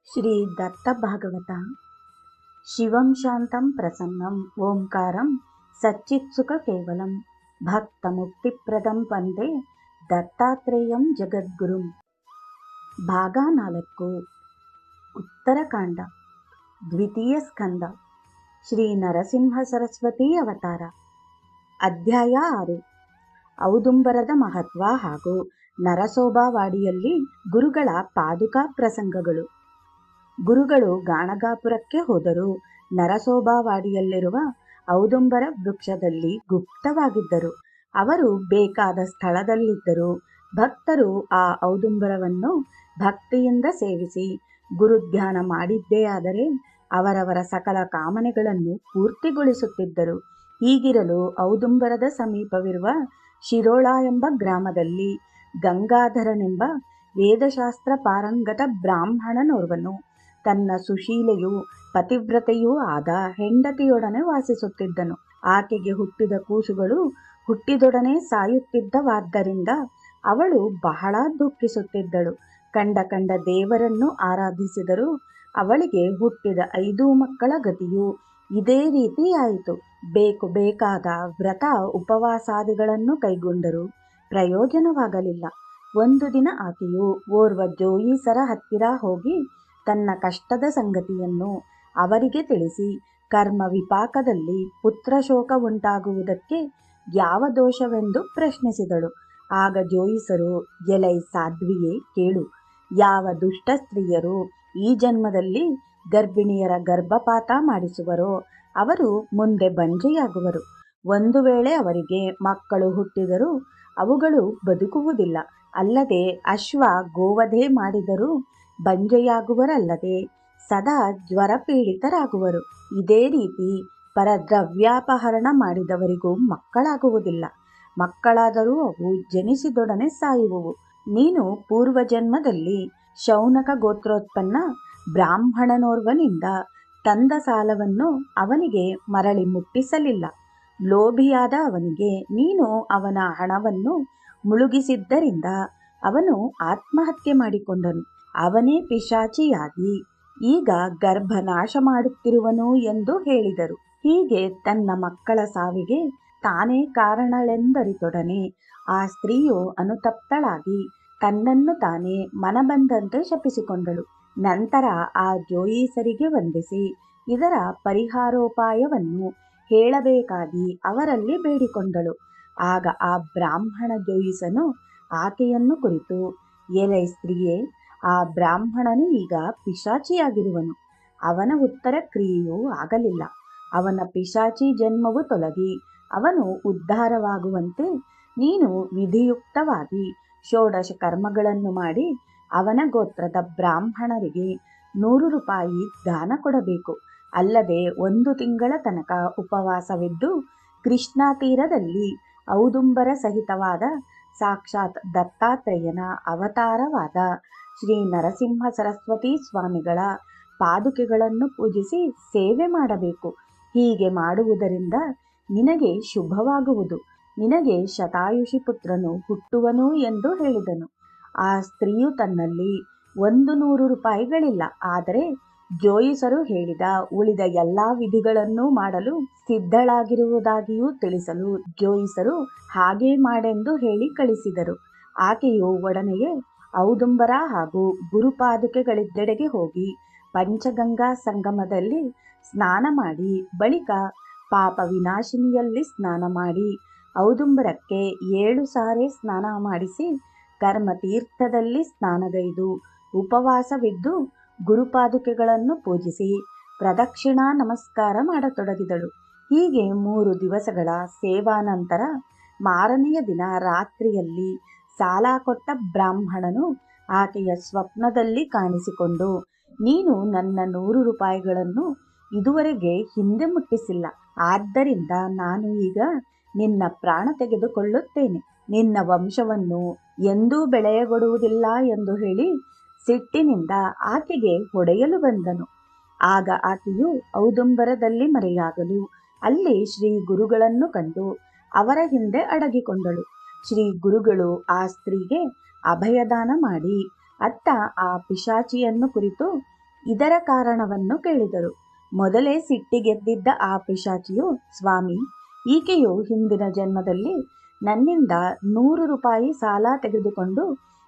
ಶ್ರೀ ದತ್ತ ಭಾಗವತ. ಶಿವಂ ಶಾಂತಂ ಪ್ರಸನ್ನಂ ಓಂಕಾರಂ ಸಚ್ಚಿತ್ಸುಖ ಕೇವಲಂ ಭಕ್ತ ಮುಕ್ತಿಪ್ರದಂ ವಂದೇ ದತ್ತಾತ್ರೇಯಂ ಜಗದ್ಗುರುಂ. ಭಾಗ 4. ಉತ್ತರಕಾಂಡ. ದ್ವಿತೀಯ ಸ್ಕಂದ. ಶ್ರೀ ನರಸಿಂಹ ಸರಸ್ವತಿ ಅವತಾರ. ಅಧ್ಯಾಯ 6. ಔದುಂಬರದ ಮಹತ್ವ ಹಾಗೂ ನರಸೋಬಾವಾಡಿಯಲ್ಲಿ ಗುರುಗಳ ಪಾದುಕಾ ಪ್ರಸಂಗಗಳು. ಗುರುಗಳು ಗಾಣಗಾಪುರಕ್ಕೆ ಹೋದರೂ ನರಸೋಬಾವಾಡಿಯಲ್ಲಿರುವ ಔದುಂಬರ ವೃಕ್ಷದಲ್ಲಿ ಗುಪ್ತವಾಗಿದ್ದರು. ಅವರು ಬೇಕಾದ ಸ್ಥಳದಲ್ಲಿದ್ದರು. ಭಕ್ತರು ಆ ಔದುಂಬರವನ್ನು ಭಕ್ತಿಯಿಂದ ಸೇವಿಸಿ ಗುರುಧ್ಯಾನ ಮಾಡಿದ್ದೇ ಆದರೆ ಅವರವರ ಸಕಲ ಕಾಮನೆಗಳನ್ನು ಪೂರ್ತಿಗೊಳಿಸುತ್ತಿದ್ದರು. ಹೀಗಿರಲು ಔದುಂಬರದ ಸಮೀಪವಿರುವ ಶಿರೋಳ ಎಂಬ ಗ್ರಾಮದಲ್ಲಿ ಗಂಗಾಧರನೆಂಬ ವೇದಶಾಸ್ತ್ರ ಪಾರಂಗತ ಬ್ರಾಹ್ಮಣನೋರ್ವನು ತನ್ನ ಸುಶೀಲೆಯೂ ಪತಿವ್ರತೆಯೂ ಆದ ಹೆಂಡತಿಯೊಡನೆ ವಾಸಿಸುತ್ತಿದ್ದನು. ಆಕೆಗೆ ಹುಟ್ಟಿದ ಕೂಸುಗಳು ಹುಟ್ಟಿದೊಡನೆ ಸಾಯುತ್ತಿದ್ದವಾದ್ದರಿಂದ ಅವಳು ಬಹಳ ದುಃಖಿಸುತ್ತಿದ್ದಳು. ಕಂಡ ದೇವರನ್ನು ಆರಾಧಿಸಿದರೂ ಅವಳಿಗೆ ಹುಟ್ಟಿದ 5 ಮಕ್ಕಳ ಗತಿಯೂ ಇದೇ ರೀತಿಯಾಯಿತು. ಬೇಕಾದ ವ್ರತ ಉಪವಾಸಾದಿಗಳನ್ನು ಕೈಗೊಂಡರೂ ಪ್ರಯೋಜನವಾಗಲಿಲ್ಲ. ಒಂದು ದಿನ ಆಕೆಯು ಓರ್ವ ಜೋಯಿಸರ ಹತ್ತಿರ ಹೋಗಿ ತನ್ನ ಕಷ್ಟದ ಸಂಗತಿಯನ್ನು ಅವರಿಗೆ ತಿಳಿಸಿ, ಕರ್ಮ ವಿಪಾಕದಲ್ಲಿ ಪುತ್ರಶೋಕ ಉಂಟಾಗುವುದಕ್ಕೆ ಯಾವ ದೋಷವೆಂದು ಪ್ರಶ್ನಿಸಿದಳು. ಆಗ ಜೋಯಿಸರು, ಎಲೈ ಸಾಧ್ವಿಯೇ, ಕೇಳು. ಯಾವ ದುಷ್ಟ ಸ್ತ್ರೀಯರು ಈ ಜನ್ಮದಲ್ಲಿ ಗರ್ಭಿಣಿಯರ ಗರ್ಭಪಾತ ಮಾಡಿಸುವರೋ ಅವರು ಮುಂದೆ ಬಂಜೆಯಾಗುವರು. ಒಂದು ವೇಳೆ ಅವರಿಗೆ ಮಕ್ಕಳು ಹುಟ್ಟಿದರೂ ಅವುಗಳು ಬದುಕುವುದಿಲ್ಲ. ಅಲ್ಲದೆ ಅಶ್ವ ಗೋವಧೆ ಮಾಡಿದರೂ ಬಂಜೆಯಾಗುವರಲ್ಲದೆ ಸದಾ ಜ್ವರ ಪೀಡಿತರಾಗುವರು. ಇದೇ ರೀತಿ ಪರದ್ರವ್ಯಾಪಹರಣ ಮಾಡಿದವರಿಗೂ ಮಕ್ಕಳಾಗುವುದಿಲ್ಲ. ಮಕ್ಕಳಾದರೂ ಅವು ಜನಿಸಿದೊಡನೆ ಸಾಯುವುವು. ನೀನು ಪೂರ್ವಜನ್ಮದಲ್ಲಿ ಶೌನಕ ಗೋತ್ರೋತ್ಪನ್ನ ಬ್ರಾಹ್ಮಣನೋರ್ವನಿಂದ ತಂದ ಸಾಲವನ್ನು ಅವನಿಗೆ ಮರಳಿ ಮುಟ್ಟಿಸಲಿಲ್ಲ. ಲೋಭಿಯಾದ ಅವನಿಗೆ ನೀನು ಅವನ ಹಣವನ್ನು ಮುಳುಗಿಸಿದ್ದರಿಂದ ಅವನು ಆತ್ಮಹತ್ಯೆ ಮಾಡಿಕೊಂಡನು. ಅವನೇ ಪಿಶಾಚಿಯಾಗಿ ಈಗ ಗರ್ಭನಾಶ ಮಾಡುತ್ತಿರುವನು ಎಂದು ಹೇಳಿದರು. ಹೀಗೆ ತನ್ನ ಮಕ್ಕಳ ಸಾವಿಗೆ ತಾನೇ ಕಾರಣಳೆಂದರಿತೊಡನೆ ಆ ಸ್ತ್ರೀಯು ಅನುತಪ್ತಳಾಗಿ ತನ್ನನ್ನು ತಾನೇ ಮನಬಂದಂತೆ ಶಪಿಸಿಕೊಂಡಳು. ನಂತರ ಆ ಜೋಯಿಸರಿಗೆ ವಂದಿಸಿ ಇದರ ಪರಿಹಾರೋಪಾಯವನ್ನು ಹೇಳಬೇಕಾಗಿ ಅವರಲ್ಲಿ ಬೇಡಿಕೊಂಡಳು. ಆಗ ಆ ಬ್ರಾಹ್ಮಣ ಜೋಯಿಸನು ಆಕೆಯನ್ನು ಕುರಿತು, ಎಲೈ ಸ್ತ್ರೀಯೇ, ಆ ಬ್ರಾಹ್ಮಣನು ಈಗ ಪಿಶಾಚಿಯಾಗಿರುವನು. ಅವನ ಉತ್ತರ ಕ್ರಿಯೆಯೂ ಆಗಲಿಲ್ಲ. ಅವನ ಪಿಶಾಚಿ ಜನ್ಮವು ತೊಲಗಿ ಅವನು ಉದ್ಧಾರವಾಗುವಂತೆ ನೀನು ವಿಧಿಯುಕ್ತವಾಗಿ 16 ಕರ್ಮಗಳನ್ನು ಮಾಡಿ ಅವನ ಗೋತ್ರದ ಬ್ರಾಹ್ಮಣರಿಗೆ 100 ರೂಪಾಯಿ ದಾನ ಕೊಡಬೇಕು. ಅಲ್ಲದೆ 1 ತಿಂಗಳ ತನಕ ಉಪವಾಸವಿದ್ದು ಕೃಷ್ಣಾ ತೀರದಲ್ಲಿ ಔದುಂಬರ ಸಹಿತವಾದ ಸಾಕ್ಷಾತ್ ದತ್ತಾತ್ರೇಯನ ಅವತಾರವಾದ ಶ್ರೀ ನರಸಿಂಹ ಸರಸ್ವತಿ ಸ್ವಾಮಿಗಳ ಪಾದುಕೆಗಳನ್ನು ಪೂಜಿಸಿ ಸೇವೆ ಮಾಡಬೇಕು. ಹೀಗೆ ಮಾಡುವುದರಿಂದ ನಿನಗೆ ಶುಭವಾಗುವುದು. ನಿನಗೆ ಶತಾಯುಷಿ ಪುತ್ರನು ಹುಟ್ಟುವನು ಎಂದು ಹೇಳಿದನು. ಆ ಸ್ತ್ರೀಯು ತನ್ನಲ್ಲಿ 100 ರೂಪಾಯಿಗಳಿಲ್ಲ. ಆದರೆ ಜೋಯಿಸರು ಹೇಳಿದ ಉಳಿದ ಎಲ್ಲಾ ವಿಧಿಗಳನ್ನೂ ಮಾಡಲು ಸಿದ್ಧಳಾಗಿರುವುದಾಗಿಯೂ ತಿಳಿಸಲು ಜೋಯಿಸರು ಹಾಗೇ ಮಾಡೆಂದು ಹೇಳಿ ಕಳಿಸಿದರು. ಆಕೆಯು ಒಡನೆಯೇ ಔದುಂಬರ ಹಾಗೂ ಗುರುಪಾದುಕೆಗಳಿದ್ದೆಡೆಗೆ ಹೋಗಿ ಪಂಚಗಂಗಾ ಸಂಗಮದಲ್ಲಿ ಸ್ನಾನ ಮಾಡಿ ಬಳಿಕ ಪಾಪ ವಿನಾಶಿನಿಯಲ್ಲಿ ಸ್ನಾನ ಮಾಡಿ ಔದುಂಬರಕ್ಕೆ 7 ಸಾರೆ ಸ್ನಾನ ಮಾಡಿಸಿ ಕರ್ಮತೀರ್ಥದಲ್ಲಿ ಸ್ನಾನಗೈದು ಉಪವಾಸವಿದ್ದು ಗುರುಪಾದುಕೆಗಳನ್ನು ಪೂಜಿಸಿ ಪ್ರದಕ್ಷಿಣಾ ನಮಸ್ಕಾರ ಮಾಡತೊಡಗಿದಳು. ಹೀಗೆ 3 ದಿವಸಗಳ ಸೇವಾನಂತರ ಮಾರನೆಯ ದಿನ ರಾತ್ರಿಯಲ್ಲಿ ಸಾಲ ಕೊಟ್ಟ ಬ್ರಾಹ್ಮಣನು ಆಕೆಯ ಸ್ವಪ್ನದಲ್ಲಿ ಕಾಣಿಸಿಕೊಂಡು, ನೀನು ನನ್ನ 100 ರೂಪಾಯಿಗಳನ್ನು ಇದುವರೆಗೆ ಹಿಂದೆ ಮುಟ್ಟಿಸಿಲ್ಲ. ಆದ್ದರಿಂದ ನಾನು ಈಗ ನಿನ್ನ ಪ್ರಾಣ ತೆಗೆದುಕೊಳ್ಳುತ್ತೇನೆ. ನಿನ್ನ ವಂಶವನ್ನು ಎಂದೂ ಬೆಳೆಯಗೊಡುವುದಿಲ್ಲ ಎಂದು ಹೇಳಿ ಸಿಟ್ಟಿನಿಂದ ಆಕೆಗೆ ಹೊಡೆಯಲು ಬಂದನು. ಆಗ ಆಕೆಯು ಔದುಂಬರದಲ್ಲಿ ಮರೆಯಾಗಲು ಅಲ್ಲಿ ಶ್ರೀ ಗುರುಗಳನ್ನು ಕಂಡು ಅವರ ಹಿಂದೆ ಅಡಗಿಕೊಂಡಳು. ಶ್ರೀ ಗುರುಗಳು ಆ ಸ್ತ್ರೀಗೆ ಅಭಯದಾನ ಮಾಡಿ ಅತ್ತ ಆ ಪಿಶಾಚಿಯನ್ನು ಕುರಿತು, ಇದರ ಕಾರಣವನ್ನು ಕೇಳಿದರು. ಮೊದಲೇ ಸಿಟ್ಟಿಗೆದ್ದಿದ್ದ ಆ ಪಿಶಾಚಿಯು, ಸ್ವಾಮಿ, ಈಕೆಯು ಹಿಂದಿನ ಜನ್ಮದಲ್ಲಿ ನನ್ನಿಂದ 100 ರೂಪಾಯಿ ಸಾಲ ತೆಗೆದುಕೊಂಡು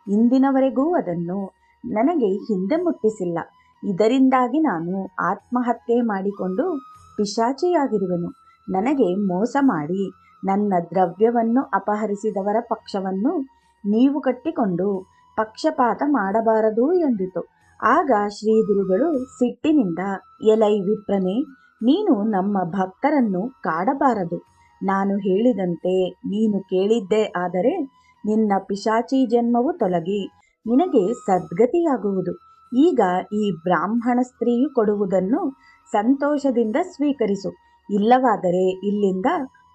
ಇಂದಿನವರೆಗೂ ಅದನ್ನು ನನಗೆ ಹಿಂದೆ ಮುಟ್ಟಿಸಿಲ್ಲ. ಇದರಿಂದಾಗಿ ನಾನು ಆತ್ಮಹತ್ಯೆ ಮಾಡಿಕೊಂಡು ಪಿಶಾಚಿಯಾಗಿರುವೆನು. ನನಗೆ ಮೋಸ ಮಾಡಿ ನನ್ನ ದ್ರವ್ಯವನ್ನು ಅಪಹರಿಸಿದವರ ಪಕ್ಷವನ್ನು ನೀವು ಕಟ್ಟಿಕೊಂಡು ಪಕ್ಷಪಾತ ಮಾಡಬಾರದು ಎಂದಿತು. ಆಗ ಶ್ರೀ ಗುರುಗಳು ಸಿಟ್ಟಿನಿಂದ, ಎಲೈ ವಿಪ್ರನೇ, ನೀನು ನಮ್ಮ ಭಕ್ತರನ್ನು ಕಾಡಬಾರದು. ನಾನು ಹೇಳಿದಂತೆ ನೀನು ಕೇಳಿದ್ದೇ ಆದರೆ ನಿನ್ನ ಪಿಶಾಚಿ ಜನ್ಮವು ತೊಲಗಿ ನಿನಗೆ ಸದ್ಗತಿಯಾಗುವುದು. ಈಗ ಈ ಬ್ರಾಹ್ಮಣ ಸ್ತ್ರೀಯು ಕೊಡುವುದನ್ನು ಸಂತೋಷದಿಂದ ಸ್ವೀಕರಿಸು. ಇಲ್ಲವಾದರೆ ಇಲ್ಲಿಂದ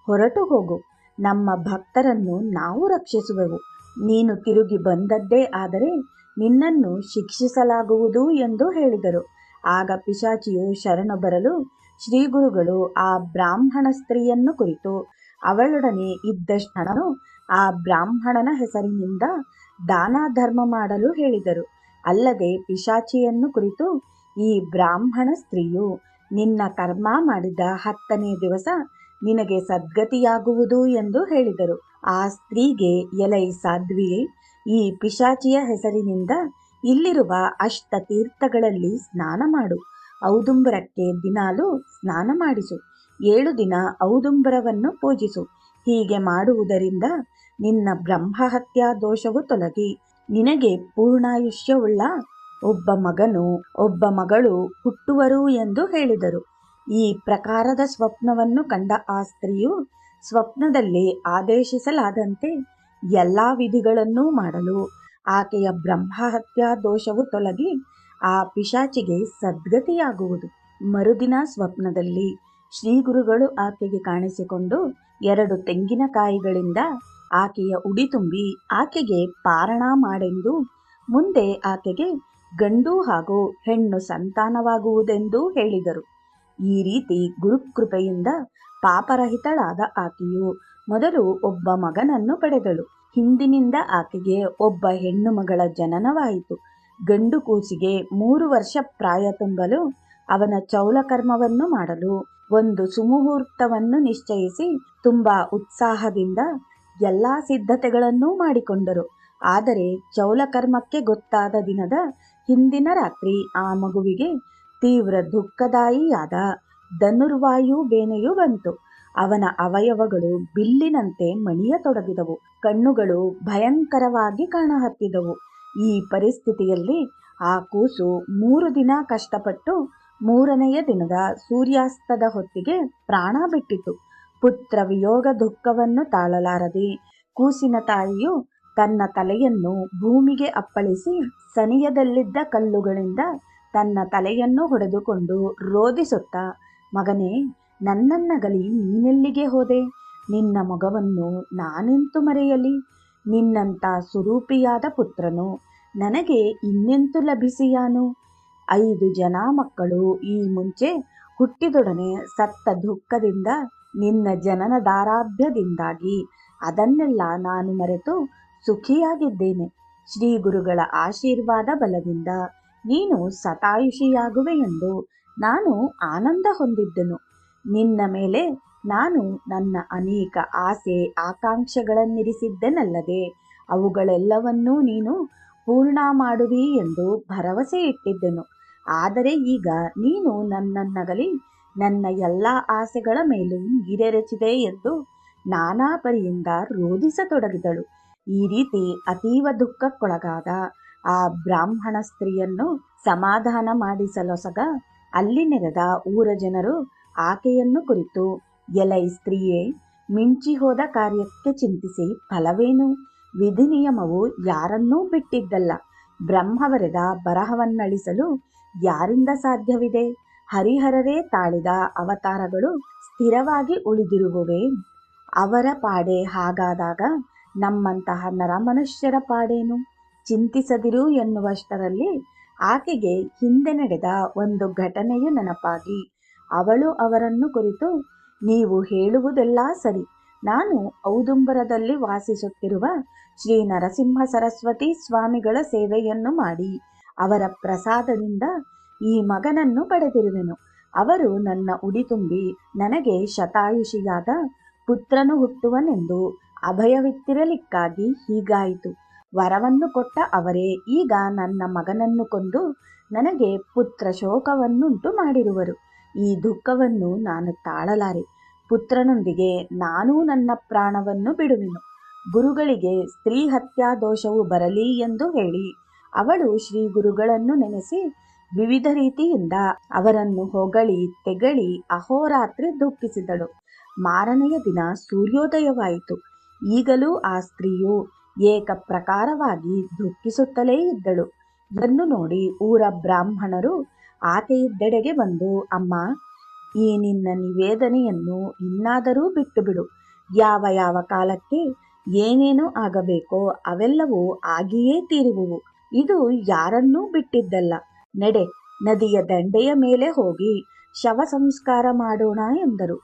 ಹೊರಟು ಹೋಗು. ನಮ್ಮ ಭಕ್ತರನ್ನು ನಾವು ರಕ್ಷಿಸುವೆವು. ನೀನು ತಿರುಗಿ ಬಂದದ್ದೇ ಆದರೆ ನಿನ್ನನ್ನು ಶಿಕ್ಷಿಸಲಾಗುವುದು ಎಂದು ಹೇಳಿದರು. ಆಗ ಪಿಶಾಚಿಯು ಶರಣು ಬರಲು ಶ್ರೀಗುರುಗಳು ಆ ಬ್ರಾಹ್ಮಣ ಸ್ತ್ರೀಯನ್ನು ಕುರಿತು ಅವಳೊಡನೆ ಇದ್ದಷ್ಟು ಹಣನು ಆ ಬ್ರಾಹ್ಮಣನ ಹೆಸರಿನಿಂದ ದಾನ ಧರ್ಮ ಮಾಡಲು ಹೇಳಿದರು. ಅಲ್ಲದೆ ಪಿಶಾಚಿಯನ್ನು ಕುರಿತು, ಈ ಬ್ರಾಹ್ಮಣ ಸ್ತ್ರೀಯು ನಿನ್ನ ಕರ್ಮ ಮಾಡಿದ 10ನೇ ದಿವಸ ನಿನಗೆ ಸದ್ಗತಿಯಾಗುವುದು ಎಂದು ಹೇಳಿದರು. ಆ ಸ್ತ್ರೀಗೆ, ಎಲೈ ಸಾಧ್ವಿಯೇ, ಈ ಪಿಶಾಚಿಯ ಹೆಸರಿನಿಂದ ಇಲ್ಲಿರುವ ಅಷ್ಟತೀರ್ಥಗಳಲ್ಲಿ ಸ್ನಾನ ಮಾಡು. ಔದುಂಬರಕ್ಕೆ ದಿನಾಲು ಸ್ನಾನ ಮಾಡಿಸು. 7 ದಿನ ಔದುಂಬರವನ್ನು ಪೂಜಿಸು. ಹೀಗೆ ಮಾಡುವುದರಿಂದ ನಿನ್ನ ಬ್ರಹ್ಮಹತ್ಯಾ ದೋಷವು ತೊಲಗಿ ನಿನಗೆ ಪೂರ್ಣಾಯುಷ್ಯವುಳ್ಳ ಒಬ್ಬ ಮಗನು ಒಬ್ಬ ಮಗಳು ಹುಟ್ಟುವರು ಎಂದು ಹೇಳಿದರು. ಈ ಪ್ರಕಾರದ ಸ್ವಪ್ನವನ್ನು ಕಂಡ ಆ ಸ್ತ್ರೀಯು ಸ್ವಪ್ನದಲ್ಲಿ ಆದೇಶಿಸಲಾದಂತೆ ಎಲ್ಲ ವಿಧಿಗಳನ್ನೂ ಮಾಡಲು ಆಕೆಯ ಬ್ರಹ್ಮಹತ್ಯಾ ದೋಷವು ತೊಲಗಿ ಆ ಪಿಶಾಚಿಗೆ ಸದ್ಗತಿಯಾಗುವುದು. ಮರುದಿನ ಸ್ವಪ್ನದಲ್ಲಿ ಶ್ರೀಗುರುಗಳು ಆಕೆಗೆ ಕಾಣಿಸಿಕೊಂಡು 2 ತೆಂಗಿನಕಾಯಿಗಳಿಂದ ಆಕೆಯ ಉಡಿ ತುಂಬಿ ಆಕೆಗೆ ಪಾರಣ ಮಾಡೆಂದು, ಮುಂದೆ ಆಕೆಗೆ ಗಂಡು ಹಾಗೂ ಹೆಣ್ಣು ಸಂತಾನವಾಗುವುದೆಂದು ಹೇಳಿದರು. ಈ ರೀತಿ ಗುರುಕೃಪೆಯಿಂದ ಪಾಪರಹಿತಳಾದ ಆಕೆಯು ಮೊದಲು ಒಬ್ಬ ಮಗನನ್ನು ಪಡೆದಳು. ಹಿಂದಿನಿಂದ ಆಕೆಗೆ ಒಬ್ಬ ಹೆಣ್ಣು ಮಗಳ ಜನನವಾಯಿತು. ಗಂಡು ಕೂಸಿಗೆ 3 ವರ್ಷ ಪ್ರಾಯ ತುಂಬಲು ಅವನ ಚೌಲಕರ್ಮವನ್ನು ಮಾಡಲು ಒಂದು ಸುಮುಹೂರ್ತವನ್ನು ನಿಶ್ಚಯಿಸಿ ತುಂಬಾ ಉತ್ಸಾಹದಿಂದ ಎಲ್ಲ ಸಿದ್ಧತೆಗಳನ್ನೂ ಮಾಡಿಕೊಂಡರು. ಆದರೆ ಚೌಲಕರ್ಮಕ್ಕೆ ಗೊತ್ತಾದ ದಿನದ ಹಿಂದಿನ ರಾತ್ರಿ ಆ ಮಗುವಿಗೆ ತೀವ್ರ ದುಃಖದಾಯಿಯಾದ ಧನುರ್ವಾಯು ಬೇನೆಯು ಬಂತು. ಅವನ ಅವಯವಗಳು ಬಿಲ್ಲಿನಂತೆ ಮಣಿಯತೊಡಗಿದವು. ಕಣ್ಣುಗಳು ಭಯಂಕರವಾಗಿ ಕಾಣಹತ್ತಿದವು. ಈ ಪರಿಸ್ಥಿತಿಯಲ್ಲಿ ಆ ಕೂಸು 3 ದಿನ ಕಷ್ಟಪಟ್ಟು 3ನೆಯ ದಿನದ ಸೂರ್ಯಾಸ್ತದ ಹೊತ್ತಿಗೆ ಪ್ರಾಣ ಬಿಟ್ಟಿತು. ಪುತ್ರ ವಿಯೋಗ ದುಃಖವನ್ನು ತಾಳಲಾರದೆ ಕೂಸಿನ ತಾಯಿಯು ತನ್ನ ತಲೆಯನ್ನು ಭೂಮಿಗೆ ಅಪ್ಪಳಿಸಿ ಸನಿಯದಲ್ಲಿದ್ದ ಕಲ್ಲುಗಳಿಂದ ತನ್ನ ತಲೆಯನ್ನು ಹೊಡೆದುಕೊಂಡು ರೋದಿಸುತ್ತಾ, ಮಗನೇ, ನನ್ನನ್ನಗಲಿ ನೀನೆಲ್ಲಿಗೆ ಹೋದೆ? ನಿನ್ನ ಮಗವನ್ನು ನಾನೆಂತು ಮರೆಯಲಿ? ನಿನ್ನಂಥ ಸುರೂಪಿಯಾದ ಪುತ್ರನು ನನಗೆ ಇನ್ನೆಂತು ಲಭಿಸಿಯಾನು? 5 ಜನ ಮಕ್ಕಳು ಈ ಮುಂಚೆ ಹುಟ್ಟಿದೊಡನೆ ಸತ್ತ ದುಃಖದಿಂದ ನಿನ್ನ ಜನನದಾರಾಭ್ಯದಿಂದಾಗಿ ಅದನ್ನೆಲ್ಲ ನಾನು ಮರೆತು ಸುಖಿಯಾಗಿದ್ದೇನೆ. ಶ್ರೀ ಗುರುಗಳ ಆಶೀರ್ವಾದ ಬಲದಿಂದ ನೀನು ಶತಾಯುಷಿಯಾಗುವೆ ಎಂದು ನಾನು ಆನಂದ ಹೊಂದಿದ್ದೆನು. ನಿನ್ನ ಮೇಲೆ ನಾನು ನನ್ನ ಅನೇಕ ಆಸೆ ಆಕಾಂಕ್ಷೆಗಳನ್ನಿರಿಸಿದ್ದೆನಲ್ಲದೆ ಅವುಗಳೆಲ್ಲವನ್ನೂ ನೀನು ಪೂರ್ಣ ಮಾಡುವಿ ಎಂದು ಭರವಸೆ ಇಟ್ಟಿದ್ದೆನು. ಆದರೆ ಈಗ ನೀನು ನನ್ನನ್ನಗಲಿ ನನ್ನ ಎಲ್ಲ ಆಸೆಗಳ ಮೇಲೂ ನೀರೆರಚಿದೆ ಎಂದು ನಾನಾ ಪರಿಯಿಂದ ರೋಧಿಸತೊಡಗಿದಳು. ಈ ರೀತಿ ಅತೀವ ದುಃಖಕ್ಕೊಳಗಾದ ಆ ಬ್ರಾಹ್ಮಣ ಸ್ತ್ರೀಯನ್ನು ಸಮಾಧಾನ ಮಾಡಿಸಲೊಸಗ ಅಲ್ಲಿ ನೆರೆದ ಊರ ಜನರು ಆಕೆಯನ್ನು ಕುರಿತು, ಎಲೈ ಸ್ತ್ರೀಯೇ, ಮಿಂಚಿ ಹೋದ ಕಾರ್ಯಕ್ಕೆ ಚಿಂತಿಸಿ ಫಲವೇನು? ವಿಧಿ ನಿಯಮವು ಯಾರನ್ನೂ ಬಿಟ್ಟಿದ್ದಲ್ಲ. ಬ್ರಹ್ಮವರೆದ ಬರಹವನ್ನಳಿಸಲು ಯಾರಿಂದ ಸಾಧ್ಯವಿದೆ? ಹರಿಹರರೇ ತಾಳಿದ ಅವತಾರಗಳು ಸ್ಥಿರವಾಗಿ ಉಳಿದಿರುವುವೇ? ಅವರ ಪಾಡೆ ಹಾಗಾದಾಗ ನಮ್ಮಂತಹ ನರಮನುಷ್ಯರ ಪಾಡೇನು? ಚಿಂತಿಸದಿರು ಎನ್ನುವಷ್ಟರಲ್ಲಿ ಆಕೆಗೆ ಹಿಂದೆ ನಡೆದ ಒಂದು ಘಟನೆಯು ನೆನಪಾಗಿ ಅವಳು ಅವರನ್ನು ಕುರಿತು, ನೀವು ಹೇಳುವುದೆಲ್ಲ ಸರಿ. ನಾನು ಔದುಂಬರದಲ್ಲಿ ವಾಸಿಸುತ್ತಿರುವ ಶ್ರೀ ನರಸಿಂಹ ಸರಸ್ವತಿ ಸ್ವಾಮಿಗಳ ಸೇವೆಯನ್ನು ಮಾಡಿ ಅವರ ಪ್ರಸಾದದಿಂದ ಈ ಮಗನನ್ನು ಪಡೆದಿರುವೆನು. ಅವರು ನನ್ನ ಉಡಿ ತುಂಬಿ ನನಗೆ ಶತಾಯುಷಿಯಾದ ಪುತ್ರನು ಹುಟ್ಟುವನೆಂದು ಅಭಯವಿತ್ತಿರಲಿಕ್ಕಾಗಿ ಹೀಗಾಯಿತು. ವರವನ್ನು ಕೊಟ್ಟ ಅವರೇ ಈಗ ನನ್ನ ಮಗನನ್ನು ಕೊಂದು ನನಗೆ ಪುತ್ರ ಶೋಕವನ್ನುಂಟು ಮಾಡಿರುವರು. ಈ ದುಃಖವನ್ನು ನಾನು ತಾಳಲಾರೆ. ಪುತ್ರನೊಂದಿಗೆ ನಾನೂ ನನ್ನ ಪ್ರಾಣವನ್ನು ಬಿಡುವೆನು. ಗುರುಗಳಿಗೆ ಸ್ತ್ರೀ ಹತ್ಯಾ ದೋಷವು ಬರಲಿ ಎಂದು ಹೇಳಿ ಅವಳು ಶ್ರೀ ಗುರುಗಳನ್ನು ನೆನೆಸಿ ವಿವಿಧ ರೀತಿಯಿಂದ ಅವರನ್ನು ಹೊಗಳಿ ತೆಗಳಿ ಅಹೋರಾತ್ರಿ ದುಃಖಿಸಿದಳು. ಮಾರನೆಯ ದಿನ ಸೂರ್ಯೋದಯವಾಯಿತು. ಈಗಲೂ ಆ ಸ್ತ್ರೀಯು ಏಕ ಪ್ರಕಾರವಾಗಿ ದುಃಖಿಸುತ್ತಲೇ ಇದ್ದಳು. ಇದನ್ನು ನೋಡಿ ಊರ ಬ್ರಾಹ್ಮಣರು ಆಕೆಯಿದ್ದೆಡೆಗೆ ಬಂದು, ಅಮ್ಮ, ಈ ನಿನ್ನ ನಿವೇದನೆಯನ್ನು ಇನ್ನಾದರೂ ಬಿಟ್ಟು ಬಿಡು. ಯಾವ ಯಾವ ಕಾಲಕ್ಕೆ ಏನೇನು ಆಗಬೇಕೋ ಅವೆಲ್ಲವೂ ಆಗಿಯೇ ತೀರುವುವು. ಇದು ಯಾರನ್ನೂ ಬಿಟ್ಟಿದ್ದಲ್ಲ. ನಡೆ, ನದಿಯ ದಂಡೆಯ ಮೇಲೆ ಹೋಗಿ ಶವ ಸಂಸ್ಕಾರ ಮಾಡೋಣ ಎಂದರು.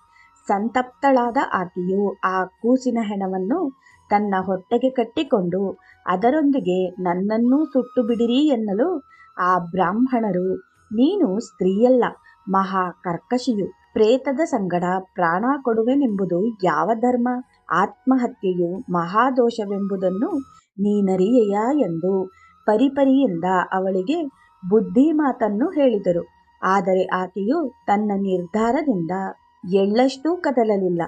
ಸಂತಪ್ತಳಾದ ಆಕೆಯು ಆ ಕೂಸಿನ ಹೆಣವನ್ನು ತನ್ನ ಹೊಟ್ಟೆಗೆ ಕಟ್ಟಿಕೊಂಡು ಅದರೊಂದಿಗೆ ನನ್ನನ್ನೂ ಸುಟ್ಟು ಬಿಡಿರಿ ಎನ್ನಲು ಆ ಬ್ರಾಹ್ಮಣರು, ನೀನು ಸ್ತ್ರೀಯಲ್ಲ, ಮಹಾ ಕರ್ಕಶಿಯು. ಪ್ರೇತದ ಸಂಗಡ ಪ್ರಾಣ ಕೊಡುವೆನೆಂಬುದು ಯಾವ ಧರ್ಮ? ಆತ್ಮಹತ್ಯೆಯು ಮಹಾದೋಷವೆಂಬುದನ್ನು ನೀನರಿಯೆಯ ಎಂದು ಪರಿಪರಿಯಿಂದ ಅವಳಿಗೆ ಬುದ್ಧಿ ಮಾತನ್ನು ಹೇಳಿದರು. ಆದರೆ ಆಕೆಯು ತನ್ನ ನಿರ್ಧಾರದಿಂದ ಎಳ್ಳಷ್ಟೂ ಕದಲಲಿಲ್ಲ.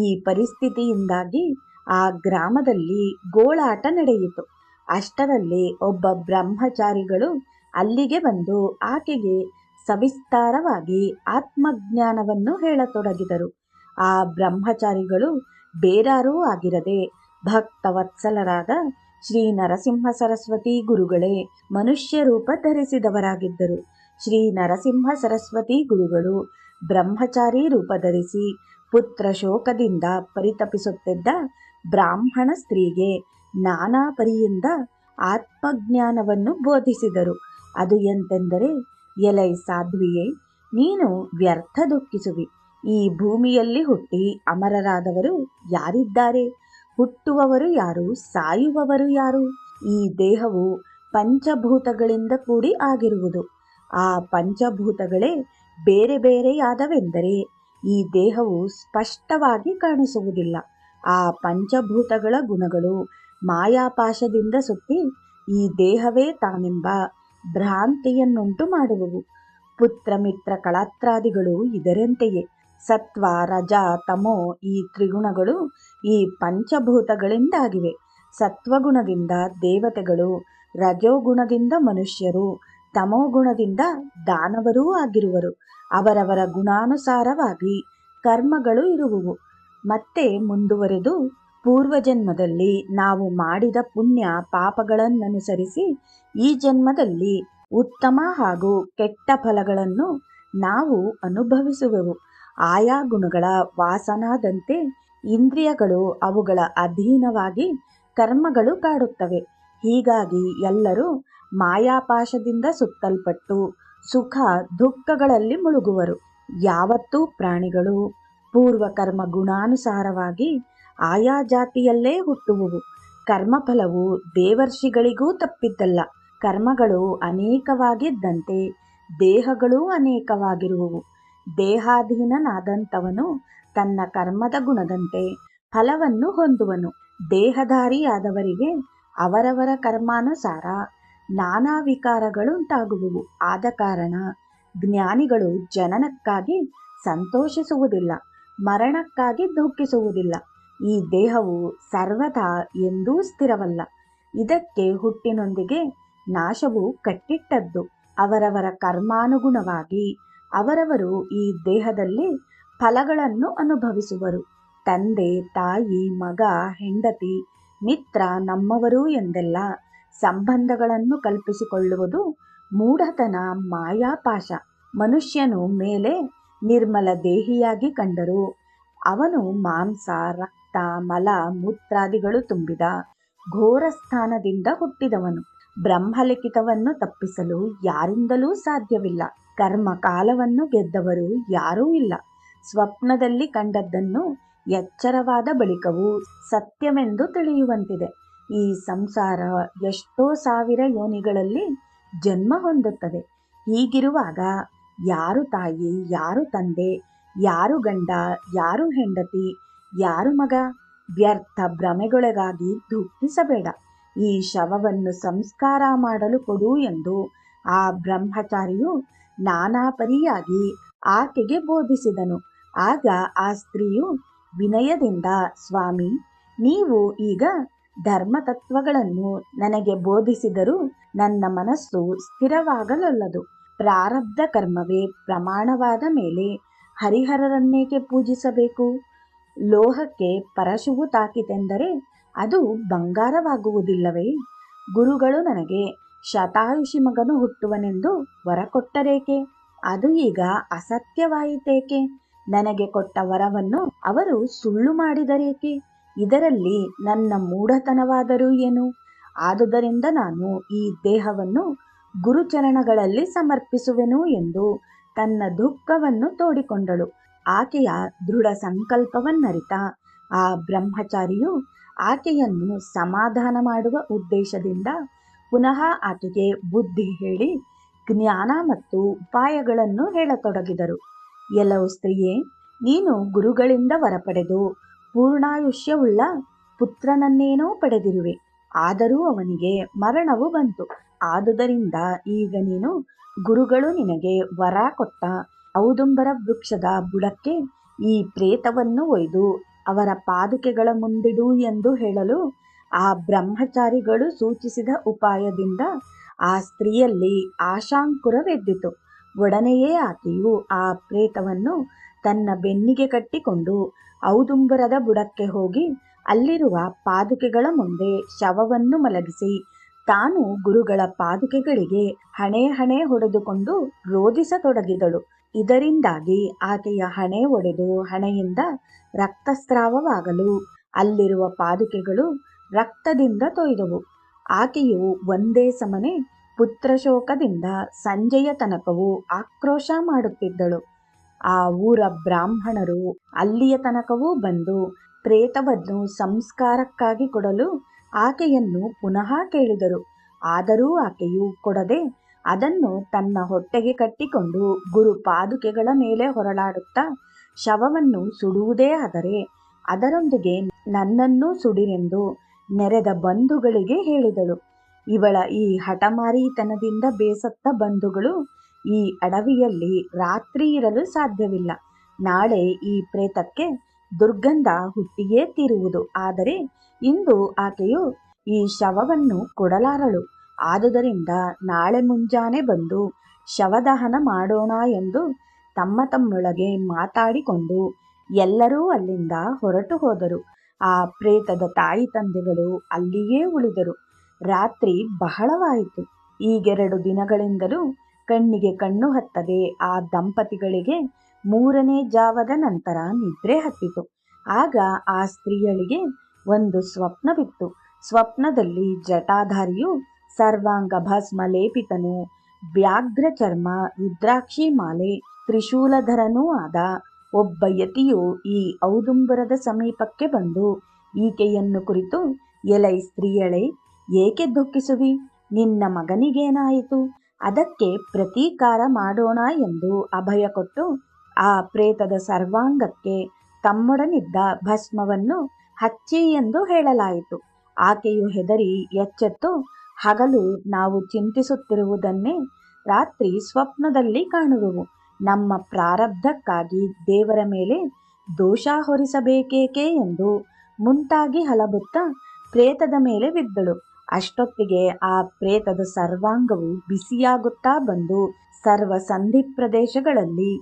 ಈ ಪರಿಸ್ಥಿತಿಯಿಂದಾಗಿ ಆ ಗ್ರಾಮದಲ್ಲಿ ಗೋಳಾಟ ನಡೆಯಿತು. ಅಷ್ಟರಲ್ಲಿ ಒಬ್ಬ ಬ್ರಹ್ಮಚಾರಿಗಳು ಅಲ್ಲಿಗೆ ಬಂದು ಆಕೆಗೆ ಸವಿಸ್ತಾರವಾಗಿ ಆತ್ಮಜ್ಞಾನವನ್ನು ಹೇಳತೊಡಗಿದರು. ಆ ಬ್ರಹ್ಮಚಾರಿಗಳು ಬೇರಾರೂ ಆಗಿರದೆ ಭಕ್ತವತ್ಸಲರಾದ ಶ್ರೀ ನರಸಿಂಹ ಸರಸ್ವತಿ ಗುರುಗಳೇ ಮನುಷ್ಯ ರೂಪ ಧರಿಸಿದವರಾಗಿದ್ದರು. ಶ್ರೀ ನರಸಿಂಹ ಸರಸ್ವತಿ ಗುರುಗಳು ಬ್ರಹ್ಮಚಾರಿ ರೂಪ ಧರಿಸಿ ಪುತ್ರ ಶೋಕದಿಂದ ಪರಿತಪಿಸುತ್ತಿದ್ದ ಬ್ರಾಹ್ಮಣ ಸ್ತ್ರೀಗೆ ನಾನಾ ಪರಿಯಿಂದ ಆತ್ಮಜ್ಞಾನವನ್ನು ಬೋಧಿಸಿದರು. ಅದು ಎಂತೆಂದರೆ, ಎಲೈ ಸಾಧ್ವಿಯೇ, ನೀನು ವ್ಯರ್ಥ ದುಃಖಿಸುವಿ. ಈ ಭೂಮಿಯಲ್ಲಿ ಹುಟ್ಟಿ ಅಮರರಾದವರು ಯಾರಿದ್ದಾರೆ? ಹುಟ್ಟುವವರು ಯಾರು? ಸಾಯುವವರು ಯಾರು? ಈ ದೇಹವು ಪಂಚಭೂತಗಳಿಂದ ಕೂಡಿ ಆಗಿರುವುದು. ಆ ಪಂಚಭೂತಗಳೇ ಬೇರೆ ಬೇರೆಯಾದವೆಂದರೆ ಈ ದೇಹವು ಸ್ಪಷ್ಟವಾಗಿ ಕಾಣಿಸುವುದಿಲ್ಲ. ಆ ಪಂಚಭೂತಗಳ ಗುಣಗಳು ಮಾಯಾಪಾಶದಿಂದ ಸುತ್ತಿ ಈ ದೇಹವೇ ತಾನೆಂಬ ಭ್ರಾಂತಿಯನ್ನುಂಟು ಮಾಡುವವು. ಪುತ್ರ ಮಿತ್ರ ಕಳತ್ರಾದಿಗಳು ಇದರಂತೆಯೇ. ಸತ್ವ ರಜ ತಮೋ ಈ ತ್ರಿಗುಣಗಳು ಈ ಪಂಚಭೂತಗಳಿಂದಾಗಿವೆ. ಸತ್ವಗುಣದಿಂದ ದೇವತೆಗಳು, ರಜೋಗುಣದಿಂದ ಮನುಷ್ಯರು, ತಮೋಗುಣದಿಂದ ದಾನವರೂ ಆಗಿರುವರು. ಅವರವರ ಗುಣಾನುಸಾರವಾಗಿ ಕರ್ಮಗಳು ಇರುವುವು. ಮತ್ತೆ ಮುಂದುವರೆದು ಪೂರ್ವಜನ್ಮದಲ್ಲಿ ನಾವು ಮಾಡಿದ ಪುಣ್ಯ ಪಾಪಗಳನ್ನನುಸರಿಸಿ ಈ ಜನ್ಮದಲ್ಲಿ ಉತ್ತಮ ಹಾಗೂ ಕೆಟ್ಟ ಫಲಗಳನ್ನು ನಾವು ಅನುಭವಿಸುವೆವು. ಆಯಾ ಗುಣಗಳ ವಾಸನಾದಂತೆ ಇಂದ್ರಿಯಗಳು ಅವುಗಳ ಅಧೀನವಾಗಿ ಕರ್ಮಗಳು ಕಾಡುತ್ತವೆ. ಹೀಗಾಗಿ ಎಲ್ಲರೂ ಮಾಯಾಪಾಶದಿಂದ ಸುತ್ತಲ್ಪಟ್ಟು ಸುಖ ದುಃಖಗಳಲ್ಲಿ ಮುಳುಗುವರು. ಯಾವತ್ತೂ ಪ್ರಾಣಿಗಳು ಪೂರ್ವಕರ್ಮ ಗುಣಾನುಸಾರವಾಗಿ ಆಯಾ ಜಾತಿಯಲ್ಲೇ ಹುಟ್ಟುವುವು. ಕರ್ಮಫಲವು ದೇವರ್ಷಿಗಳಿಗೂ ತಪ್ಪಿದ್ದಲ್ಲ. ಕರ್ಮಗಳು ಅನೇಕವಾಗಿದ್ದಂತೆ ದೇಹಗಳೂ ಅನೇಕವಾಗಿರುವುವು. ದೇಹಾಧೀನನಾದಂಥವನು ತನ್ನ ಕರ್ಮದ ಗುಣದಂತೆ ಫಲವನ್ನು ಹೊಂದುವನು. ದೇಹಧಾರಿಯಾದವರಿಗೆ ಅವರವರ ಕರ್ಮಾನುಸಾರ ನಾನಾ ವಿಕಾರಗಳುಂಟಾಗುವುವು. ಆದ ಕಾರಣ ಜ್ಞಾನಿಗಳು ಜನನಕ್ಕಾಗಿ ಸಂತೋಷಿಸುವುದಿಲ್ಲ, ಮರಣಕ್ಕಾಗಿ ದುಃಖಿಸುವುದಿಲ್ಲ. ಈ ದೇಹವು ಸರ್ವದಾ ಎಂದೂ ಸ್ಥಿರವಲ್ಲ. ಇದಕ್ಕೆ ಹುಟ್ಟಿನೊಂದಿಗೆ ನಾಶವು ಕಟ್ಟಿಟ್ಟದ್ದು. ಅವರವರ ಕರ್ಮಾನುಗುಣವಾಗಿ ಅವರವರು ಈ ದೇಹದಲ್ಲಿ ಫಲಗಳನ್ನು ಅನುಭವಿಸುವರು. ತಂದೆ, ತಾಯಿ, ಮಗ, ಹೆಂಡತಿ, ಮಿತ್ರ, ನಮ್ಮವರು ಎಂದೆಲ್ಲ ಸಂಬಂಧಗಳನ್ನು ಕಲ್ಪಿಸಿಕೊಳ್ಳುವುದು ಮೂಢತನ, ಮಾಯಾಪಾಶ. ಮನುಷ್ಯನು ಮೇಲೆ ನಿರ್ಮಲ ದೇಹಿಯಾಗಿ ಕಂಡರೂ ಅವನು ಮಾಂಸ, ರಕ್ತ, ಮಲ, ಮೂತ್ರಾದಿಗಳು ತುಂಬಿದ ಘೋರ ಸ್ಥಾನದಿಂದ ಹುಟ್ಟಿದವನು. ಬ್ರಹ್ಮಲಿಖಿತವನ್ನು ತಪ್ಪಿಸಲು ಯಾರಿಂದಲೂ ಸಾಧ್ಯವಿಲ್ಲ. ಕರ್ಮ ಕಾಲವನ್ನು ಗೆದ್ದವರು ಯಾರೂ ಇಲ್ಲ. ಸ್ವಪ್ನದಲ್ಲಿ ಕಂಡದ್ದನ್ನು ಎಚ್ಚರವಾದ ಬಳಿಕವೂ ಸತ್ಯವೆಂದು ತಿಳಿಯುವಂತಿದೆ. ಈ ಸಂಸಾರ ಎಷ್ಟೋ ಸಾವಿರ ಯೋನಿಗಳಲ್ಲಿ ಜನ್ಮ ಹೊಂದುತ್ತದೆ. ಹೀಗಿರುವಾಗ ಯಾರು ತಾಯಿ, ಯಾರು ತಂದೆ, ಯಾರು ಗಂಡ, ಯಾರು ಹೆಂಡತಿ, ಯಾರು ಮಗ? ವ್ಯರ್ಥ ಭ್ರಮೆಗೊಳಗಾಗಿ ದುಃಖಿಸಬೇಡ. ಈ ಶವವನ್ನು ಸಂಸ್ಕಾರ ಮಾಡಲು ಕೊಡು ಎಂದು ಆ ಬ್ರಹ್ಮಚಾರಿಯು ನಾನಾ ಪರಿಯಾಗಿ ಆಕೆಗೆ ಬೋಧಿಸಿದನು. ಆಗ ಆ ಸ್ತ್ರೀಯು ವಿನಯದಿಂದ, ಸ್ವಾಮಿ, ನೀವು ಈಗ ಧರ್ಮತತ್ವಗಳನ್ನು ನನಗೆ ಬೋಧಿಸಿದರೂ ನನ್ನ ಮನಸ್ಸು ಸ್ಥಿರವಾಗಲೊಲ್ಲದು. ಪ್ರಾರಬ್ಧ ಕರ್ಮವೇ ಪ್ರಮಾಣವಾದ ಮೇಲೆ ಹರಿಹರರನ್ನೇಕೆ ಪೂಜಿಸಬೇಕು? ಲೋಹಕ್ಕೆ ಪರಶುವು ತಾಕಿತೆಂದರೆ ಅದು ಬಂಗಾರವಾಗುವುದಿಲ್ಲವೇ? ಗುರುಗಳು ನನಗೆ ಶತಾಯುಷಿ ಮಗನು ಹುಟ್ಟುವನೆಂದು ವರ ಕೊಟ್ಟರೇಕೆ? ಅದು ಈಗ ಅಸತ್ಯವಾಯಿತೇಕೆ? ನನಗೆ ಕೊಟ್ಟ ವರವನ್ನು ಅವರು ಸುಳ್ಳು ಮಾಡಿದರೇಕೆ? ಇದರಲ್ಲಿ ನನ್ನ ಮೂಢತನವಾದರೂ ಏನು? ಆದುದರಿಂದ ನಾನು ಈ ದೇಹವನ್ನು ಗುರುಚರಣಗಳಲ್ಲಿ ಸಮರ್ಪಿಸುವೆನು ಎಂದು ತನ್ನ ದುಃಖವನ್ನು ತೋಡಿಕೊಂಡಳು. ಆಕೆಯ ದೃಢ ಸಂಕಲ್ಪವನ್ನರಿತ ಆ ಬ್ರಹ್ಮಚಾರಿಯು ಆಕೆಯನ್ನು ಸಮಾಧಾನ ಮಾಡುವ ಉದ್ದೇಶದಿಂದ ಪುನಃ ಆಕೆಗೆ ಬುದ್ಧಿ ಹೇಳಿ ಜ್ಞಾನ ಮತ್ತು ಉಪಾಯಗಳನ್ನು ಹೇಳತೊಡಗಿದರು. ಎಲ್ಲವೂ ಸ್ತ್ರೀಯೇ, ನೀನು ಗುರುಗಳಿಂದ ವರ ಪಡೆದು ಪೂರ್ಣಾಯುಷ್ಯವುಳ್ಳ ಪುತ್ರನನ್ನೇನೋ ಪಡೆದಿರುವೆ. ಆದರೂ ಅವನಿಗೆ ಮರಣವು ಬಂತು. ಆದುದರಿಂದ ಈಗ ನೀನು ಗುರುಗಳು ನಿನಗೆ ವರ ಕೊಟ್ಟ ಔದುಂಬರ ವೃಕ್ಷದ ಬುಡಕ್ಕೆ ಈ ಪ್ರೇತವನ್ನು ಒಯ್ದು ಅವರ ಪಾದುಕೆಗಳ ಮುಂದಿಡು ಎಂದು ಹೇಳಲು ಆ ಬ್ರಹ್ಮಚಾರಿಗಳು ಸೂಚಿಸಿದ ಉಪಾಯದಿಂದ ಆ ಸ್ತ್ರೀಯಲ್ಲಿ ಆಶಾಂಕುರವೆದ್ದಿತು. ಒಡನೆಯೇ ಆಕೆಯು ಆ ಪ್ರೇತವನ್ನು ತನ್ನ ಬೆನ್ನಿಗೆ ಕಟ್ಟಿಕೊಂಡು ಔದುಂಬರದ ಬುಡಕ್ಕೆ ಹೋಗಿ ಅಲ್ಲಿರುವ ಪಾದುಕೆಗಳ ಮುಂದೆ ಶವವನ್ನು ಮಲಗಿಸಿ ತಾನು ಗುರುಗಳ ಪಾದುಕೆಗಳಿಗೆ ಹಣೆ ಹಣೆ ಹೊಡೆದುಕೊಂಡು ರೋಧಿಸತೊಡಗಿದಳು. ಇದರಿಂದಾಗಿ ಆಕೆಯ ಹಣೆ ಒಡೆದು ಹಣೆಯಿಂದ ರಕ್ತಸ್ರಾವವಾಗಲು ಅಲ್ಲಿರುವ ಪಾದುಕೆಗಳು ರಕ್ತದಿಂದ ತೊಯ್ದವು. ಆಕೆಯು ಒಂದೇ ಸಮನೆ ಪುತ್ರಶೋಕದಿಂದ ಸಂಜೆಯ ತನಕವೂ ಆಕ್ರೋಶ ಮಾಡುತ್ತಿದ್ದಳು. ಆ ಊರ ಬ್ರಾಹ್ಮಣರು ಅಲ್ಲಿಯ ತನಕವೂ ಬಂದು ಪ್ರೇತವನ್ನು ಸಂಸ್ಕಾರಕ್ಕಾಗಿ ಕೊಡಲು ಆಕೆಯನ್ನು ಪುನಃ ಕೇಳಿದರು. ಆದರೂ ಆಕೆಯು ಕೊಡದೆ ಅದನ್ನು ತನ್ನ ಹೊಟ್ಟೆಗೆ ಕಟ್ಟಿಕೊಂಡು ಗುರು ಪಾದುಕೆಗಳ ಮೇಲೆ ಹೊರಳಾಡುತ್ತಾ ಶವವನ್ನು ಸುಡುವುದೇ ಆದರೆ ಅದರೊಂದಿಗೆ ನನ್ನನ್ನೂ ಸುಡಿರೆಂದು ನೆರೆದ ಬಂಧುಗಳಿಗೆ ಹೇಳಿದಳು. ಇವಳ ಈ ಹಠಮಾರಿತನದಿಂದ ಬೇಸತ್ತ ಬಂಧುಗಳು ಈ ಅಡವಿಯಲ್ಲಿ ರಾತ್ರಿ ಇರಲು ಸಾಧ್ಯವಿಲ್ಲ. ನಾಳೆ ಈ ಪ್ರೇತಕ್ಕೆ ದುರ್ಗಂಧ ಹುಟ್ಟಿಯೇ ತೀರುವುದು. ಆದರೆ ಇಂದು ಆಕೆಯು ಈ ಶವವನ್ನು ಕೊಡಲಾರಳು. ಆದುದರಿಂದ ನಾಳೆ ಮುಂಜಾನೆ ಬಂದು ಶವದಹನ ಮಾಡೋಣ ಎಂದು ತಮ್ಮೊಳಗೆ ಮಾತಾಡಿಕೊಂಡು ಎಲ್ಲರೂ ಅಲ್ಲಿಂದ ಹೊರಟು ಹೋದರು. ಆ ಪ್ರೇತದ ತಾಯಿ ತಂದೆಗಳು ಅಲ್ಲಿಯೇ ಉಳಿದರು. ರಾತ್ರಿ ಬಹಳವಾಯಿತು. ಈಗೆರಡು ದಿನಗಳಿಂದಲೂ ಕಣ್ಣಿಗೆ ಕಣ್ಣು ಹತ್ತದೆ ಆ ದಂಪತಿಗಳಿಗೆ 3ನೇ ಜಾವದ ನಂತರ ನಿದ್ರೆ ಹತ್ತಿತು. ಆಗ ಆ ಸ್ತ್ರೀಯಳಿಗೆ ಒಂದು ಸ್ವಪ್ನವಿತ್ತು. ಸ್ವಪ್ನದಲ್ಲಿ ಜಟಾಧಾರಿಯು ಸರ್ವಾಂಗ ಭಸ್ಮ ಲೇಪಿತನು, ವ್ಯಾಘ್ರ ಚರ್ಮ, ರುದ್ರಾಕ್ಷಿ ಮಾಲೆ, ತ್ರಿಶೂಲಧರನೂ ಆದ ಒಬ್ಬ ಯತಿಯು ಈ ಔದುಂಬರದ ಸಮೀಪಕ್ಕೆ ಬಂದು ಈಕೆಯನ್ನು ಕುರಿತು, ಎಲೈ ಸ್ತ್ರೀಯಳೇ, ಏಕೆ ದುಃಖಿಸುವಿ? ನಿನ್ನ ಮಗನಿಗೇನಾಯಿತು? ಅದಕ್ಕೆ ಪ್ರತೀಕಾರ ಮಾಡೋಣ ಎಂದು ಅಭಯ ಕೊಟ್ಟು ಆ ಪ್ರೇತದ ಸರ್ವಾಂಗಕ್ಕೆ ತಮ್ಮೊಡನಿದ್ದ ಭಸ್ಮವನ್ನು ಹಚ್ಚಿ ಎಂದು ಹೇಳಲಾಯಿತು. ಆಕೆಯು ಹೆದರಿ ಎಚ್ಚೆತ್ತು ಹಗಲು ನಾವು ಚಿಂತಿಸುತ್ತಿರುವುದನ್ನೇ ರಾತ್ರಿ ಸ್ವಪ್ನದಲ್ಲಿ ಕಾಣುವೆವು. ನಮ್ಮ ಪ್ರಾರಬ್ಧಕ್ಕಾಗಿ ದೇವರ ಮೇಲೆ ದೋಷ ಹೊರಿಸಬೇಕೇಕೆ ಎಂದು ಮುಂತಾಗಿ ಹಲಬುತ್ತಾ ಪ್ರೇತದ ಮೇಲೆ ಬಿದ್ದಳು. ಅಷ್ಟೊತ್ತಿಗೆ ಆ ಪ್ರೇತದ ಸರ್ವಾಂಗವು ಬಿಸಿಯಾಗುತ್ತಾ ಬಂದು ಸರ್ವ ಸಂಧಿ ಪ್ರದೇಶಗಳಲ್ಲಿ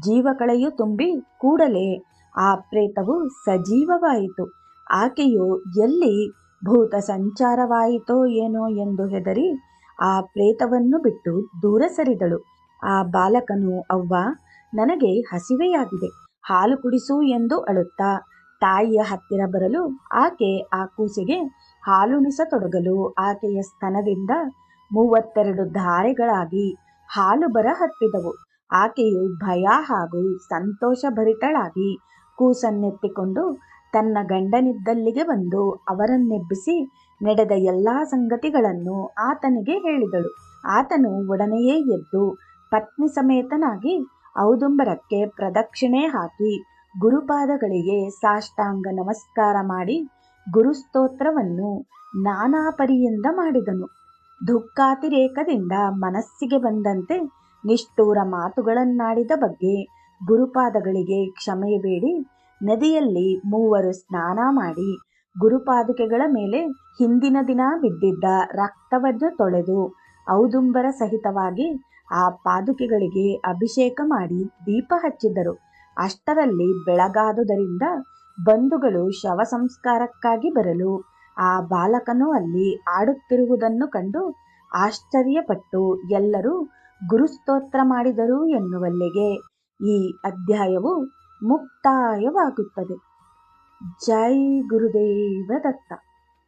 ಜೀವಕಳೆಯು ತುಂಬಿ ಕೂಡಲೇ ಆ ಪ್ರೇತವು ಸಜೀವವಾಯಿತು. ಆಕೆಯು ಎಲ್ಲಿ ಭೂತ ಸಂಚಾರವಾಯಿತೋ ಏನೋ ಎಂದು ಹೆದರಿ ಆ ಪ್ರೇತವನ್ನು ಬಿಟ್ಟು ದೂರ ಸರಿದಳು. ಆ ಬಾಲಕನು, ಅವ್ವ, ನನಗೆ ಹಸಿವೆಯಾಗಿದೆ, ಹಾಲು ಕುಡಿಸು ಎಂದು ಅಳುತ್ತಾ ತಾಯಿಯ ಹತ್ತಿರ ಬರಲು ಆಕೆ ಆ ಕೂಸಿಗೆ ಹಾಲುಣಿಸತೊಡಗಲು ಆಕೆಯ ಸ್ತನದಿಂದ 32 ಧಾರೆಗಳಾಗಿ ಹಾಲು ಬರ ಹತ್ತಿದವು. ಆಕೆಯು ಭಯ ಹಾಗೂ ಸಂತೋಷಭರಿತಳಾಗಿ ಕೂಸನ್ನೆತ್ತಿಕೊಂಡು ತನ್ನ ಗಂಡನಿದ್ದಲ್ಲಿಗೆ ಬಂದು ಅವರನ್ನೆಬ್ಬಿಸಿ ನಡೆದ ಎಲ್ಲ ಸಂಗತಿಗಳನ್ನು ಆತನಿಗೆ ಹೇಳಿದಳು. ಆತನು ಒಡನೆಯೇ ಎದ್ದು ಪತ್ನಿ ಸಮೇತನಾಗಿ ಔದುಂಬರಕ್ಕೆ ಪ್ರದಕ್ಷಿಣೆ ಹಾಕಿ ಗುರುಪಾದಗಳಿಗೆ ಸಾಷ್ಟಾಂಗ ನಮಸ್ಕಾರ ಮಾಡಿ ಗುರುಸ್ತೋತ್ರವನ್ನು ನಾನಾ ಪರಿಯಿಂದ ಮಾಡಿದನು. ದುಃಖಾತಿರೇಕದಿಂದ ಮನಸ್ಸಿಗೆ ಬಂದಂತೆ ನಿಷ್ಠೂರ ಮಾತುಗಳನ್ನಾಡಿದ ಬಗ್ಗೆ ಗುರುಪಾದಗಳಿಗೆ ಕ್ಷಮೆಯ ಬೇಡಿ ನದಿಯಲ್ಲಿ ಮೂವರು ಸ್ನಾನ ಮಾಡಿ ಗುರುಪಾದುಕೆಗಳ ಮೇಲೆ ಹಿಂದಿನ ದಿನ ಬಿದ್ದಿದ್ದ ರಕ್ತವನ್ನು ತೊಳೆದು ಔದುಂಬರ ಸಹಿತವಾಗಿ ಆ ಪಾದುಕೆಗಳಿಗೆ ಅಭಿಷೇಕ ಮಾಡಿ ದೀಪ ಹಚ್ಚಿದರು. ಅಷ್ಟರಲ್ಲಿ ಬೆಳಗಾದುದರಿಂದ ಬಂಧುಗಳು ಶವ ಸಂಸ್ಕಾರಕ್ಕಾಗಿ ಬರಲು ಆ ಬಾಲಕನು ಅಲ್ಲಿ ಆಡುತ್ತಿರುವುದನ್ನು ಕಂಡು ಆಶ್ಚರ್ಯಪಟ್ಟು ಎಲ್ಲರೂ ಗುರುಸ್ತೋತ್ರ ಮಾಡಿದರು ಎನ್ನುವಲ್ಲಿಗೆ ಈ ಅಧ್ಯಾಯವು ಮುಕ್ತಾಯವಾಗುತ್ತದೆ. ಜೈ ಗುರುದೇವ ದತ್ತ.